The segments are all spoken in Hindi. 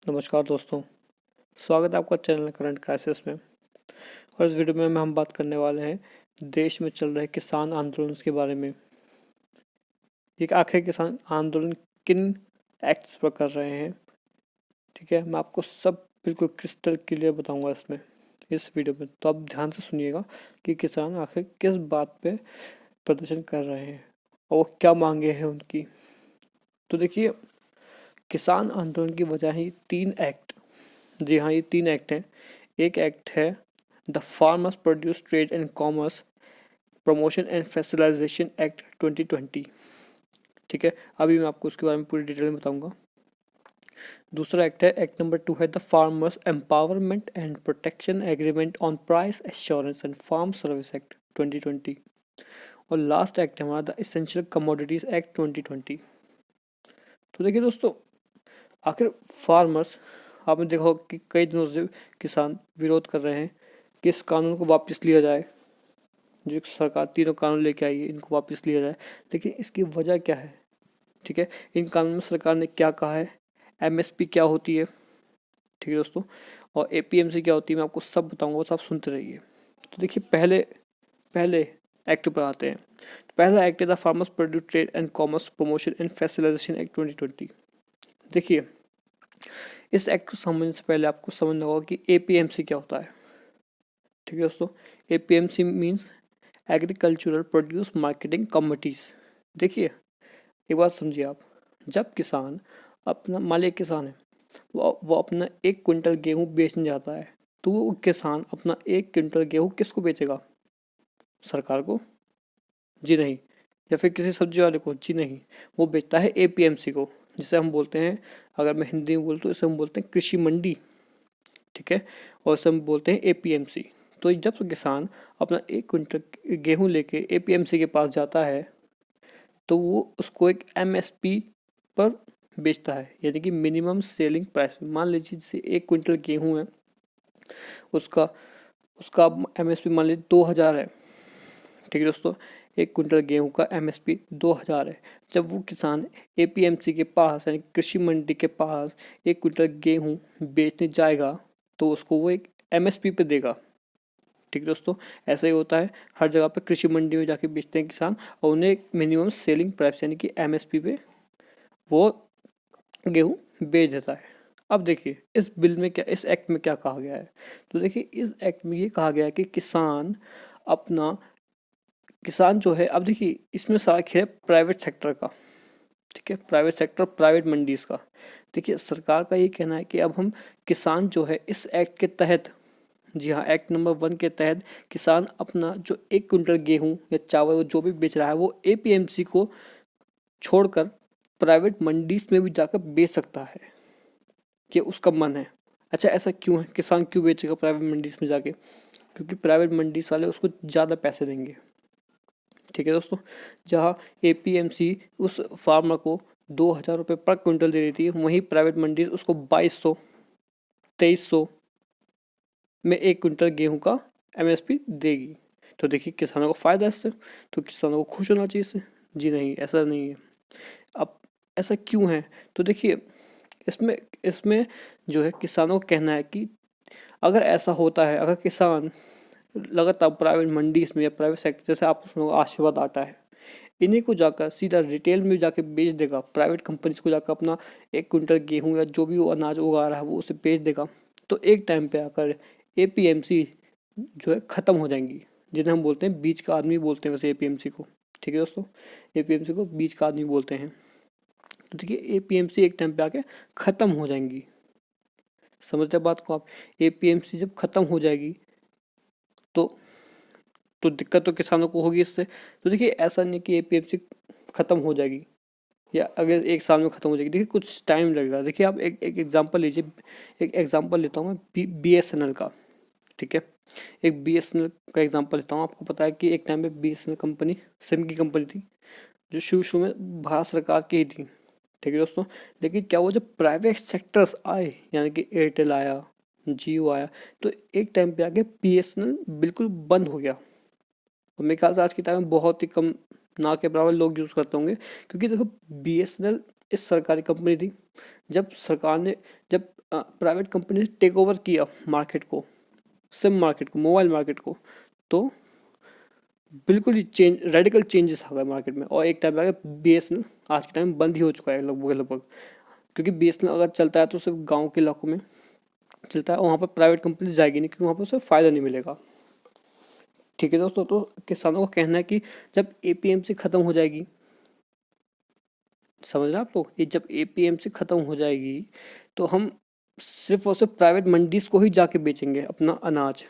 नमस्कार दोस्तों, स्वागत है आपका चैनल करंट क्राइसिस में। और इस वीडियो में हम बात करने वाले हैं देश में चल रहे किसान आंदोलन के बारे में। ये आखिर किसान आंदोलन किन एक्ट्स पर कर रहे हैं, ठीक है। मैं आपको सब बिल्कुल क्रिस्टल क्लियर बताऊंगा इसमें, इस वीडियो में। तो आप ध्यान से सुनिएगा कि किसान आखिर किस बात पे प्रदर्शन कर रहे हैं और वो क्या मांगे हैं उनकी। तो देखिए, किसान आंदोलन की वजह है 3 एक्ट। जी हाँ, ये 3 एक्ट हैं। एक एक्ट है the farmers produce trade and commerce promotion and facilitation act 2020, ठीक है। अभी मैं आपको उसके बारे में पूरी डिटेल में बताऊंगा। दूसरा एक्ट है, एक्ट नंबर 2 है the farmers empowerment and protection agreement on price assurance and farm service act 2020। और लास्ट एक्ट है हमारा द एसेंशियल कमोडिटीज एक्ट 2020। तो देखिए दोस्तों, आखिर फार्मर्स, आपने देखा होगा कि कई दिनों से किसान विरोध कर रहे हैं कि इस कानून को वापस लिया जाए। जो सरकार तीनों कानून लेके आई है, इनको वापस लिया जाए। लेकिन इसकी वजह क्या है, ठीक है। इन कानून में सरकार ने क्या कहा है, एमएसपी क्या होती है, ठीक है दोस्तों, और एपीएमसी क्या होती है, मैं आपको सब बताऊंगा, बस आप सुनते रहिए। तो देखिए, पहले पहले एक्ट पर आते हैं। तो पहला एक्ट है the farmers produce trade and commerce promotion and facilitation act 2020। देखिए, इस एक्ट को समझने से पहले आपको समझना होगा कि एपीएमसी क्या होता है, ठीक है दोस्तों। APMC means agricultural produce marketing committees. देखिए, एक बात समझिए आप, जब किसान अपना, मान लीजिए किसान है, वो अपना 1 क्विंटल गेहूँ बेचने जाता है, तो वो किसान अपना 1 क्विंटल गेहूँ किसको बेचेगा, सरकार को? जी नहीं। या फिर किसी सब्जी वाले को? जी नहीं। वो बेचता है एपीएमसी को, जिसे हम बोलते हैं, अगर मैं हिंदी में बोलूँ तो इसे हम बोलते हैं कृषि मंडी, ठीक है। और इसे हम बोलते हैं एपीएमसी। तो जब किसान अपना 1 क्विंटल गेहूँ लेके एपीएमसी के पास जाता है, तो वो उसको एक एमएसपी पर बेचता है, यानी कि मिनिमम सेलिंग प्राइस। मान लीजिए जैसे 1 क्विंटल गेहूँ है, उसका उसका एमएसपी मान लीजिए 2000 है, ठीक है दोस्तों। 1 क्विंटल गेहूँ का एमएसपी 2000 है। जब वो किसान एपीएमसी के पास, यानी कृषि मंडी के पास 1 क्विंटल गेहूँ बेचने जाएगा, तो उसको वो एक एमएसपी पे देगा, ठीक है दोस्तों। ऐसा ही होता है हर जगह पे, कृषि मंडी में जाके बेचते हैं किसान, और उन्हें एक मिनिमम सेलिंग प्राइस यानी कि एमएसपी पे वो गेहूँ बेच देता है। अब देखिए, इस बिल में क्या, इस एक्ट में क्या कहा गया है। तो देखिए, इस एक्ट में ये कहा गया है कि अपना किसान जो है, अब देखिए इसमें सारा खेल है प्राइवेट सेक्टर का, ठीक है। प्राइवेट सेक्टर, प्राइवेट मंडीज का। देखिए, सरकार का ये कहना है कि अब हम किसान जो है इस एक्ट के तहत, जी हाँ, एक्ट नंबर 1 के तहत किसान अपना जो 1 क्विंटल गेहूँ या चावल जो भी बेच रहा है, वो एपीएमसी को छोड़कर प्राइवेट मंडीज में भी जाकर बेच सकता है, कि उसका मन है। अच्छा, ऐसा क्यों है, किसान क्यों बेचेगा प्राइवेट मंडीज में जाके? क्योंकि प्राइवेट मंडीज वाले उसको ज़्यादा पैसे देंगे, ठीक है दोस्तों। जहाँ एपीएमसी उस फार्मर को 2000 रुपये पर क्विंटल दे रही थी, वहीं प्राइवेट मंडीज उसको 2200 2300 में 1 क्विंटल गेहूं का एमएसपी देगी। तो देखिए, किसानों को फायदा है इससे, तो किसानों को खुश होना चाहिए इससे। जी नहीं, ऐसा नहीं है। अब ऐसा क्यों है, तो देखिए, इसमें इसमें जो है किसानों का कहना है कि अगर ऐसा होता है, अगर किसान लगातार प्राइवेट मंडी में या प्राइवेट सेक्टर, जैसे आप सुनो आशीर्वाद आटा है, इन्हीं को जाकर सीधा रिटेल में जाकर बेच देगा, प्राइवेट कंपनीज को जाकर अपना 1 क्विंटल गेहूँ या जो भी वो अनाज उगा रहा है वो उसे बेच देगा, तो एक टाइम पे आकर एपीएमसी जो है ख़त्म हो जाएंगी, जिन्हें हम बोलते हैं बीच का आदमी बोलते हैं वैसे एपीएमसी को, ठीक है दोस्तों। एपीएमसी को बीच का आदमी बोलते हैं। तो देखिए, एपीएमसी एक टाइम पे आके ख़त्म हो जाएंगी, समझते हैं बात को आप। एपीएमसी जब ख़त्म हो जाएगी, तो दिक्कत तो किसानों को होगी इससे। तो देखिए, ऐसा नहीं कि एपीएमसी ख़त्म हो जाएगी या अगर 1 साल में ख़त्म हो जाएगी, देखिए कुछ टाइम लगेगा। देखिए, आप एक एग्जांपल लीजिए, एक एग्जांपल लेता हूँ मैं बीएसएनएल का, ठीक है। एक बीएसएनएल का एग्जांपल लेता हूँ। आपको पता है कि एक टाइम पे बीएसएनएल कंपनी सिम की कंपनी थी, जो शुरू शुरू में भारत सरकार की ही थी, ठीक है दोस्तों। लेकिन क्या वो जब प्राइवेट सेक्टर्स आए, यानी कि एयरटेल आया, जियो आया, तो एक टाइम पे आके बीएसएनएल बिल्कुल बंद हो गया। और मेरे ख्याल से आज के टाइम में बहुत ही कम, ना के बराबर लोग यूज़ करते होंगे, क्योंकि देखो बीएसएनएल इस सरकारी कंपनी थी। जब सरकार ने जब प्राइवेट कंपनी ने टेक ओवर किया मार्केट को, सिम मार्केट को, मोबाइल मार्केट को, तो बिल्कुल ही रेडिकल चेंजेस आ गए मार्केट में। और एक टाइम आ गया बीएसएनएल आज के टाइम बंद ही हो चुका है लगभग, क्योंकि बीएसएनएल अगर चलता है तो सिर्फ गाँव के इलाकों में चलता है, वहाँ पर प्राइवेट कंपनी जाएगी नहीं, क्योंकि वहाँ पर उसे फ़ायदा नहीं मिलेगा। ठीक है दोस्तों, तो किसानों का कहना है कि जब एपीएमसी खत्म हो जाएगी, समझ रहे हैं आप लोग, ये जब एपीएमसी खत्म हो जाएगी तो हम सिर्फ और सिर्फ प्राइवेट मंडीज को ही जाके बेचेंगे अपना अनाज।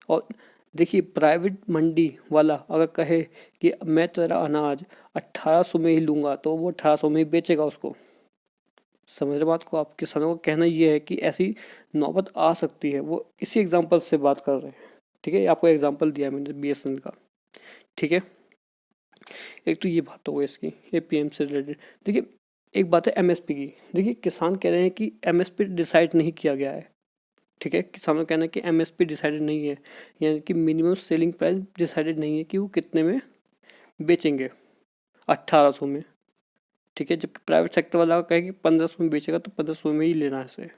और देखिए, प्राइवेट मंडी वाला अगर कहे कि मैं तेरा अनाज 1800 में ही लूँगा, तो वो 1800 में ही बेचेगा उसको। समझ रहे बात को आप? किसानों का कहना ये है कि ऐसी नौबत आ सकती है। वो इसी एग्जांपल से बात कर रहे हैं। ठीक है, आपको एग्जांपल दिया है मैंने बीएसएनएल का। ठीक है, एक तो ये बात हो गई इसकी एपीएम से रिलेटेड। देखिए, एक बात है एमएसपी की। देखिए, किसान कह रहे हैं कि एमएसपी डिसाइड नहीं किया गया है। ठीक है, किसानों का कहना है कि एमएसपी डिसाइडेड नहीं है, यानी कि मिनिमम सेलिंग प्राइस डिसाइडेड नहीं है कि वो कितने में बेचेंगे, 1800 में। ठीक है, जबकि प्राइवेट सेक्टर वाला कहे कि 1500 में बेचेगा, तो 1500 में ही लेना है इसे।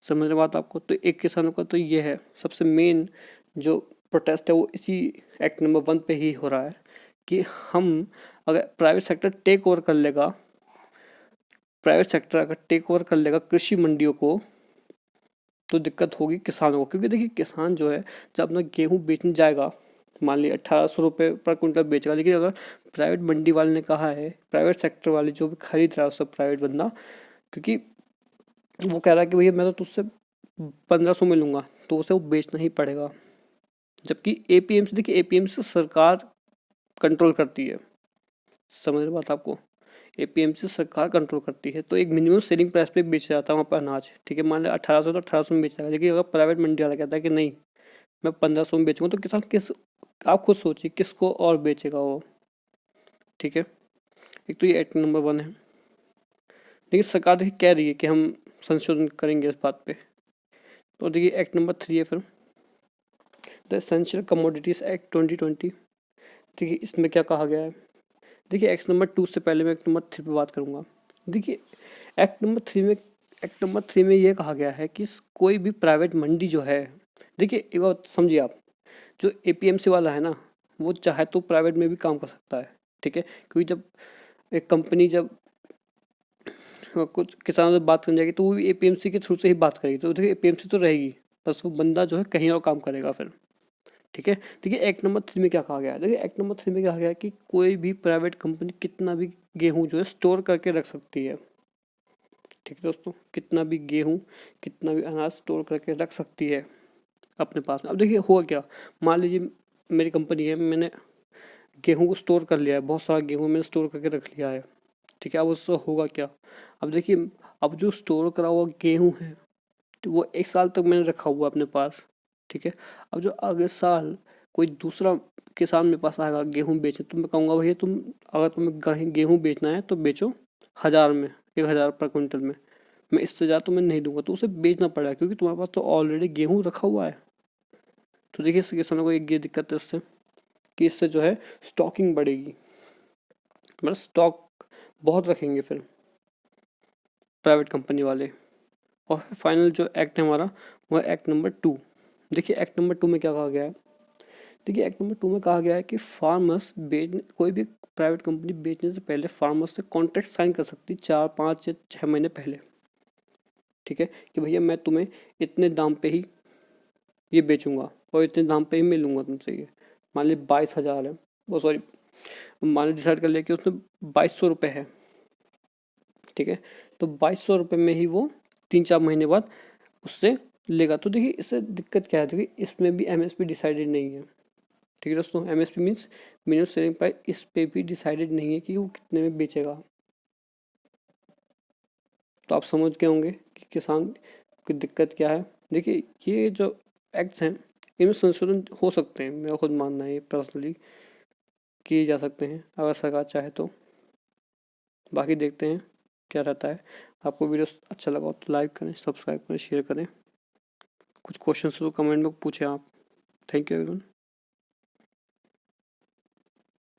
समझ रहे बात आपको? तो एक किसानों का तो ये है, सबसे मेन जो प्रोटेस्ट है वो इसी एक्ट नंबर 1 पे ही हो रहा है कि हम अगर प्राइवेट सेक्टर टेक ओवर कर लेगा, प्राइवेट सेक्टर अगर टेक ओवर कर लेगा कृषि मंडियों को, तो दिक्कत होगी किसानों को। क्योंकि देखिए, किसान जो है जब अपना गेहूँ बेचने जाएगा, मान लिया 1800 रुपये पर कुंटल बेचेगा, लेकिन अगर प्राइवेट मंडी वाले ने कहा है, प्राइवेट सेक्टर वाले जो भी खरीद रहा है उससे प्राइवेट बंदा, क्योंकि वो कह रहा है कि भैया मैं तो तुझसे 1500 में लूँगा, तो उसे वो बेचना ही पड़ेगा। जबकि एपीएमसी, देखिए एपीएमसी सरकार कंट्रोल करती है। समझ रहे बात आपको? एपीएमसी सरकार कंट्रोल करती है, तो एक मिनिमम सेलिंग प्राइस पे बेचा जाता है वहाँ पर अनाज। ठीक है, मान लिया 1800 तो 1800 में बेचा जाएगा। लेकिन अगर प्राइवेट मंडी वाला कहता है कि नहीं, मैं 1500 में बेचूंगा, तो किसान किस, आप खुद सोचिए किसको और बेचेगा वो। ठीक है, एक तो ये एक्ट नंबर 1 है। लेकिन सरकार देखिए कह रही है कि हम संशोधन करेंगे इस बात पे। तो देखिए एक्ट नंबर 3 है फिर, द एसेंशियल कमोडिटीज एक्ट 2020। देखिए इसमें क्या कहा गया है। देखिए एक्ट नंबर 2 से पहले मैं एक्ट नंबर 3 पे बात करूँगा। देखिए एक्ट नंबर 3 में ये कहा गया है कि कोई भी प्राइवेट मंडी जो है, देखिए एक बात समझिए आप, जो एपीएमसी वाला है ना, वो चाहे तो प्राइवेट में भी काम कर सकता है। ठीक है, क्योंकि जब एक कंपनी जब कुछ किसानों से बात करने जाएगी, तो वो भी एपीएमसी के थ्रू से ही बात करेगी। तो देखिए एपीएमसी तो रहेगी, बस वो बंदा जो है कहीं और काम करेगा फिर। ठीक है, देखिए एक्ट नंबर 3 में क्या कहा गया है। देखिए एक्ट नंबर 3 में कहा गया है कि कोई भी प्राइवेट कंपनी कितना भी गेहूँ जो है स्टोर करके रख सकती है। ठीक है दोस्तों, कितना भी गेहूँ, कितना भी अनाज स्टोर करके रख सकती है अपने पास में। अब देखिए हुआ क्या, मान लीजिए मेरी कंपनी है, मैंने गेहूँ को स्टोर कर लिया है, बहुत सारा गेहूँ मैंने स्टोर करके रख लिया है। ठीक है, अब उससे होगा क्या। अब देखिए, अब जो स्टोर करा हुआ गेहूँ है, तो वो 1 साल तक मैंने रखा हुआ अपने पास। ठीक है, अब जो अगले साल कोई दूसरा किसान मेरे पास आएगा गेहूँ बेचने, तो मैं कहूँगा भैया तुम, अगर तुम्हें गेहूँ बेचना है तो बेचो 1000 में, 1000 पर क्विंटल में, मैं इससे ज़्यादा तुम्हें नहीं दूंगा। तो उसे बेचना पड़ेगा, क्योंकि तुम्हारे पास तो ऑलरेडी गेहूँ रखा हुआ है। तो देखिए किसानों को एक ये दिक्कत है इससे, कि इससे जो है स्टॉकिंग बढ़ेगी, मतलब स्टॉक बहुत रखेंगे फिर प्राइवेट कंपनी वाले। और फाइनल जो एक्ट है हमारा, वह एक्ट नंबर 2। देखिए एक्ट नंबर 2 में क्या कहा गया है। देखिए एक्ट नंबर 2 में कहा गया है कि फार्मर्स बेचने, कोई भी प्राइवेट कंपनी बेचने से पहले फार्मर्स से कॉन्ट्रैक्ट साइन कर सकती 4, 5 या 6 महीने पहले। ठीक है, कि भैया मैं तुम्हें इतने दाम पे ही ये बेचूंगा और इतने दाम पे ही मिलूंगा तुमसे ये। मान ली 22,000 है, वो सॉरी, मान ली डिसाइड कर लिया कि उसमें 2200 रुपये है। ठीक है, तो 2200 रुपये में ही वो 3-4 महीने बाद उससे लेगा। तो देखिए इससे दिक्कत क्या है, देखिए इसमें भी एमएसपी डिसाइडेड नहीं है। ठीक है दोस्तों, MSP means minimum selling price, इस पे भी डिसाइडेड नहीं है कि वो कितने में बेचेगा। तो आप समझ गए होंगे कि किसान की दिक्कत क्या है। देखिए ये जो एक्ट्स हैं, इनमें संशोधन हो सकते हैं, मेरा खुद मानना है पर्सनली, किए जा सकते हैं अगर सरकार चाहे तो। बाकी देखते हैं क्या रहता है। आपको वीडियो अच्छा लगा तो लाइक करें, सब्सक्राइब करें, शेयर करें। कुछ क्वेश्चन तो कमेंट में पूछें आप। Thank you everyone.